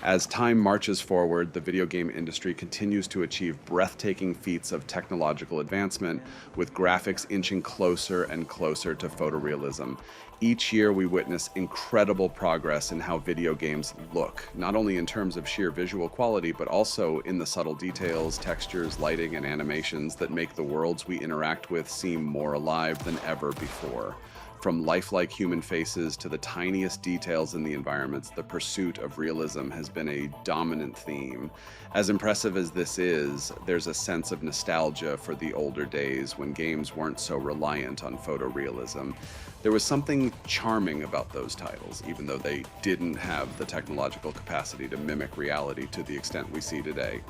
As time marches forward, the video game industry continues to achieve breathtaking feats of technological advancement, with graphics inching closer and closer to photorealism. Each year, we witness incredible progress in how video games look, not only in terms of sheer visual quality, but also in the subtle details, textures, lighting, and animations that make the worlds we interact with seem more alive than ever before. From lifelike human faces to the tiniest details in the environments, the pursuit of realism has been a dominant theme. As impressive as this is, there's a sense of nostalgia for the older days when games weren't so reliant on photorealism. There was something charming about those titles, even though they didn't have the technological capacity to mimic reality to the extent we see today.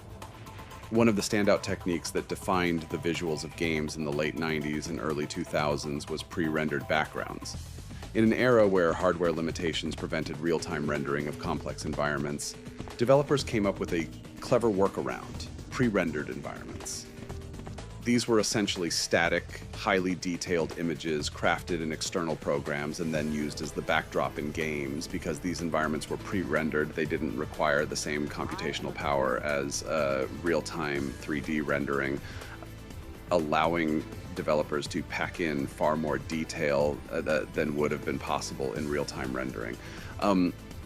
One of the standout techniques that defined the visuals of games in the late 90s and early 2000s was pre-rendered backgrounds. In an era where hardware limitations prevented real-time rendering of complex environments, developers came up with a clever workaround: pre-rendered environments. These were essentially static, highly detailed images crafted in external programs and then used as the backdrop in games. Because these environments were pre-rendered, they didn't require the same computational power as real-time 3D rendering, allowing developers to pack in far more detail than would have been possible in real-time rendering.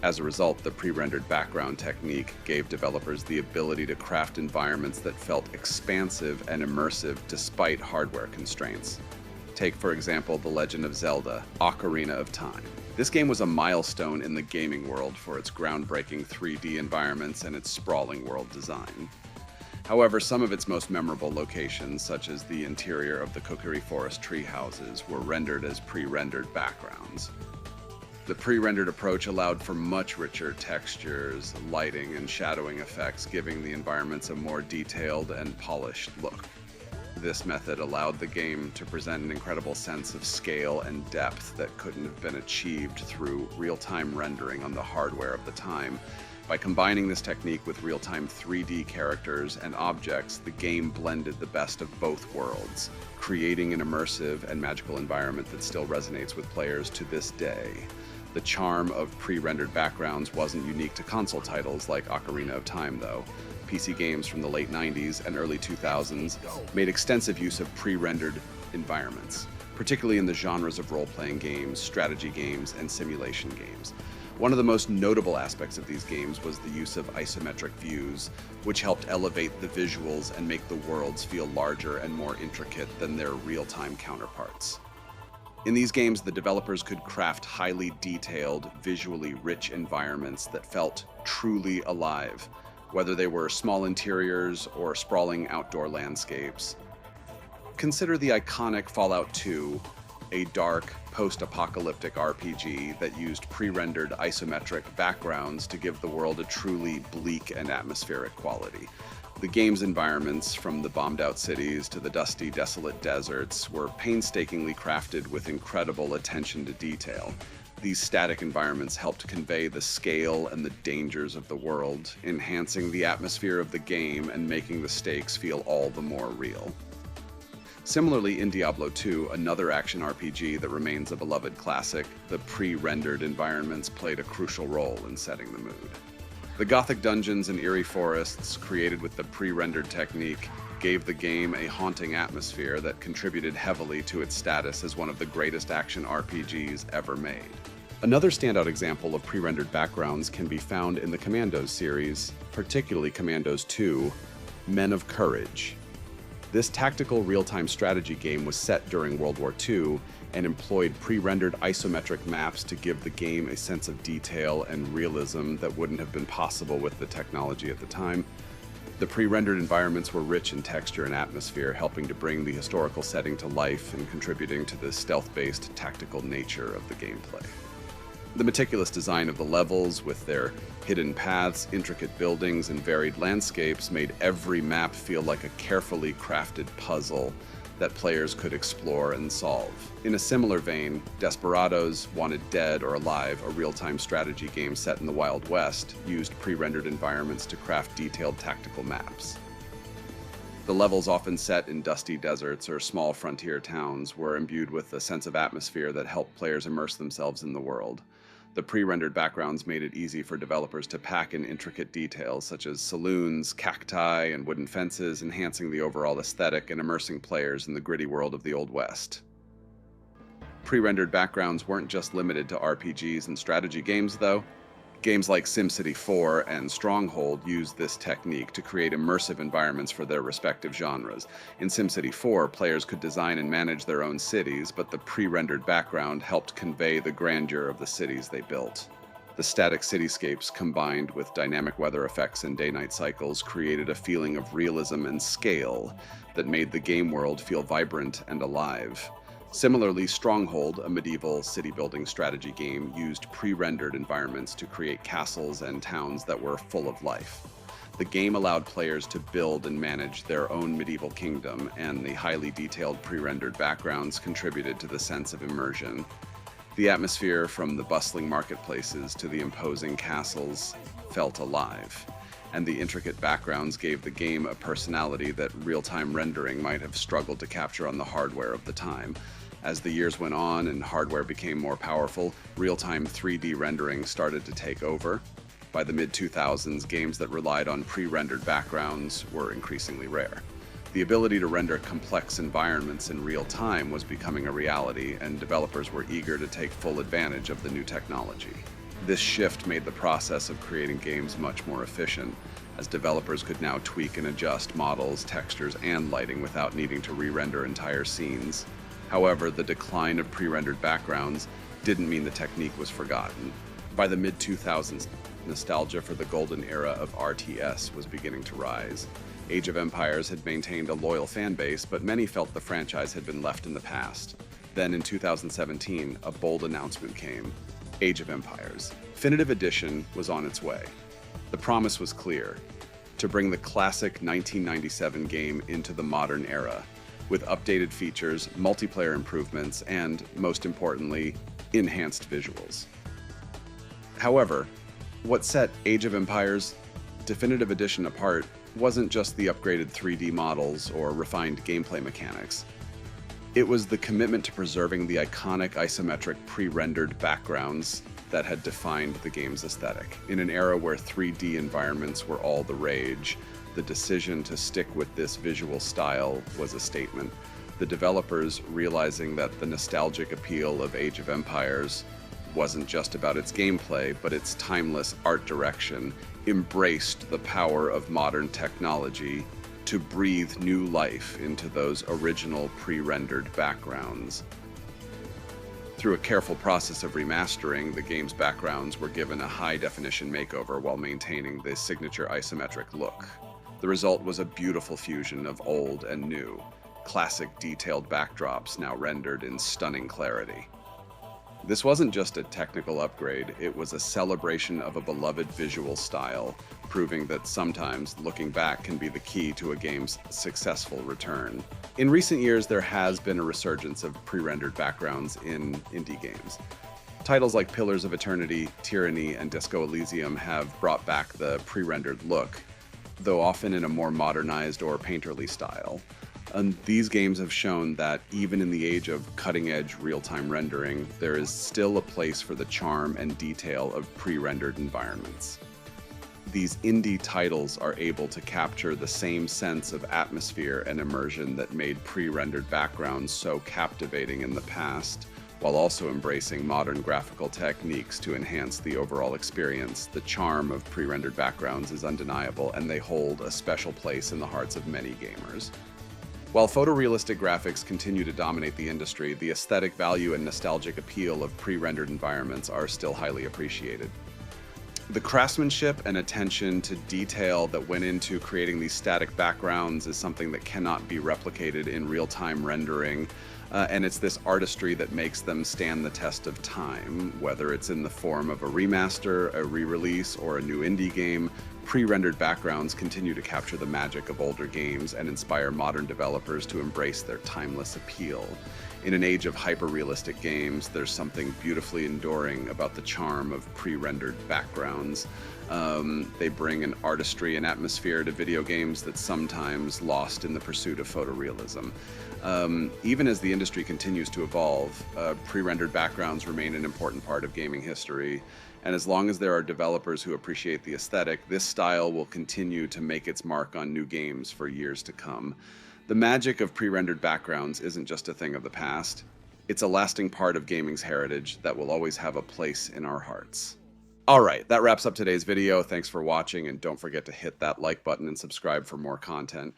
As a result, the pre-rendered background technique gave developers the ability to craft environments that felt expansive and immersive despite hardware constraints. Take, for example, The Legend of Zelda: Ocarina of Time. This game was a milestone in the gaming world for its groundbreaking 3D environments and its sprawling world design. However, some of its most memorable locations, such as the interior of the Kokiri Forest tree houses, were rendered as pre-rendered backgrounds. The pre-rendered approach allowed for much richer textures, lighting, and shadowing effects, giving the environments a more detailed and polished look. This method allowed the game to present an incredible sense of scale and depth that couldn't have been achieved through real-time rendering on the hardware of the time. By combining this technique with real-time 3D characters and objects, the game blended the best of both worlds, creating an immersive and magical environment that still resonates with players to this day. The charm of pre-rendered backgrounds wasn't unique to console titles like Ocarina of Time, though. PC games from the late 90s and early 2000s made extensive use of pre-rendered environments, particularly in the genres of role-playing games, strategy games, and simulation games. One of the most notable aspects of these games was the use of isometric views, which helped elevate the visuals and make the worlds feel larger and more intricate than their real-time counterparts. In these games, the developers could craft highly detailed, visually rich environments that felt truly alive, whether they were small interiors or sprawling outdoor landscapes. Consider the iconic Fallout 2, a dark, post-apocalyptic RPG that used pre-rendered isometric backgrounds to give the world a truly bleak and atmospheric quality. The game's environments, from the bombed-out cities to the dusty, desolate deserts, were painstakingly crafted with incredible attention to detail. These static environments helped convey the scale and the dangers of the world, enhancing the atmosphere of the game and making the stakes feel all the more real. Similarly, in Diablo 2, another action RPG that remains a beloved classic, the pre-rendered environments played a crucial role in setting the mood. The gothic dungeons and eerie forests, created with the pre-rendered technique, gave the game a haunting atmosphere that contributed heavily to its status as one of the greatest action RPGs ever made. Another standout example of pre-rendered backgrounds can be found in the Commandos series, particularly Commandos 2, Men of Courage. This tactical real-time strategy game was set during World War II and employed pre-rendered isometric maps to give the game a sense of detail and realism that wouldn't have been possible with the technology at the time. The pre-rendered environments were rich in texture and atmosphere, helping to bring the historical setting to life and contributing to the stealth-based tactical nature of the gameplay. The meticulous design of the levels, with their hidden paths, intricate buildings, and varied landscapes, made every map feel like a carefully crafted puzzle that players could explore and solve. In a similar vein, Desperados: Wanted Dead or Alive, a real-time strategy game set in the Wild West, used pre-rendered environments to craft detailed tactical maps. The levels, often set in dusty deserts or small frontier towns, were imbued with a sense of atmosphere that helped players immerse themselves in the world. The pre-rendered backgrounds made it easy for developers to pack in intricate details such as saloons, cacti, and wooden fences, enhancing the overall aesthetic and immersing players in the gritty world of the Old West. Pre-rendered backgrounds weren't just limited to RPGs and strategy games, though. Games like SimCity 4 and Stronghold used this technique to create immersive environments for their respective genres. In SimCity 4, players could design and manage their own cities, but the pre-rendered background helped convey the grandeur of the cities they built. The static cityscapes combined with dynamic weather effects and day-night cycles created a feeling of realism and scale that made the game world feel vibrant and alive. Similarly, Stronghold, a medieval city-building strategy game, used pre-rendered environments to create castles and towns that were full of life. The game allowed players to build and manage their own medieval kingdom, and the highly detailed pre-rendered backgrounds contributed to the sense of immersion. The atmosphere, from the bustling marketplaces to the imposing castles, felt alive, and the intricate backgrounds gave the game a personality that real-time rendering might have struggled to capture on the hardware of the time. As the years went on and hardware became more powerful, real-time 3D rendering started to take over. By the mid-2000s, games that relied on pre-rendered backgrounds were increasingly rare. The ability to render complex environments in real time was becoming a reality, and developers were eager to take full advantage of the new technology. This shift made the process of creating games much more efficient, as developers could now tweak and adjust models, textures, and lighting without needing to re-render entire scenes. However, the decline of pre-rendered backgrounds didn't mean the technique was forgotten. By the mid-2000s, nostalgia for the golden era of RTS was beginning to rise. Age of Empires had maintained a loyal fan base, but many felt the franchise had been left in the past. Then in 2017, a bold announcement came: Age of Empires. Definitive Edition was on its way. The promise was clear: to bring the classic 1997 game into the modern era, with updated features, multiplayer improvements, and, most importantly, enhanced visuals. However, what set Age of Empires Definitive Edition apart wasn't just the upgraded 3D models or refined gameplay mechanics. It was the commitment to preserving the iconic isometric pre-rendered backgrounds that had defined the game's aesthetic. In an era where 3D environments were all the rage, the decision to stick with this visual style was a statement. The developers, realizing that the nostalgic appeal of Age of Empires wasn't just about its gameplay, but its timeless art direction, embraced the power of modern technology to breathe new life into those original pre-rendered backgrounds. Through a careful process of remastering, the game's backgrounds were given a high-definition makeover while maintaining the signature isometric look. The result was a beautiful fusion of old and new, classic detailed backdrops now rendered in stunning clarity. This wasn't just a technical upgrade, it was a celebration of a beloved visual style, proving that sometimes looking back can be the key to a game's successful return. In recent years, there has been a resurgence of pre-rendered backgrounds in indie games. Titles like Pillars of Eternity, Tyranny, and Disco Elysium have brought back the pre-rendered look, though often in a more modernized or painterly style. And these games have shown that even in the age of cutting-edge real-time rendering, there is still a place for the charm and detail of pre-rendered environments. These indie titles are able to capture the same sense of atmosphere and immersion that made pre-rendered backgrounds so captivating in the past, while also embracing modern graphical techniques to enhance the overall experience. The charm of pre-rendered backgrounds is undeniable, and they hold a special place in the hearts of many gamers. While photorealistic graphics continue to dominate the industry, the aesthetic value and nostalgic appeal of pre-rendered environments are still highly appreciated. The craftsmanship and attention to detail that went into creating these static backgrounds is something that cannot be replicated in real-time rendering, and it's this artistry that makes them stand the test of time. Whether it's in the form of a remaster, a re-release, or a new indie game, pre-rendered backgrounds continue to capture the magic of older games and inspire modern developers to embrace their timeless appeal. In an age of hyper-realistic games, there's something beautifully enduring about the charm of pre-rendered backgrounds, They bring an artistry and atmosphere to video games that's sometimes lost in the pursuit of photorealism. Even as the industry continues to evolve, pre-rendered backgrounds remain an important part of gaming history. And as long as there are developers who appreciate the aesthetic, this style will continue to make its mark on new games for years to come. The magic of pre-rendered backgrounds isn't just a thing of the past. It's a lasting part of gaming's heritage that will always have a place in our hearts. All right, that wraps up today's video. Thanks for watching, and don't forget to hit that like button and subscribe for more content.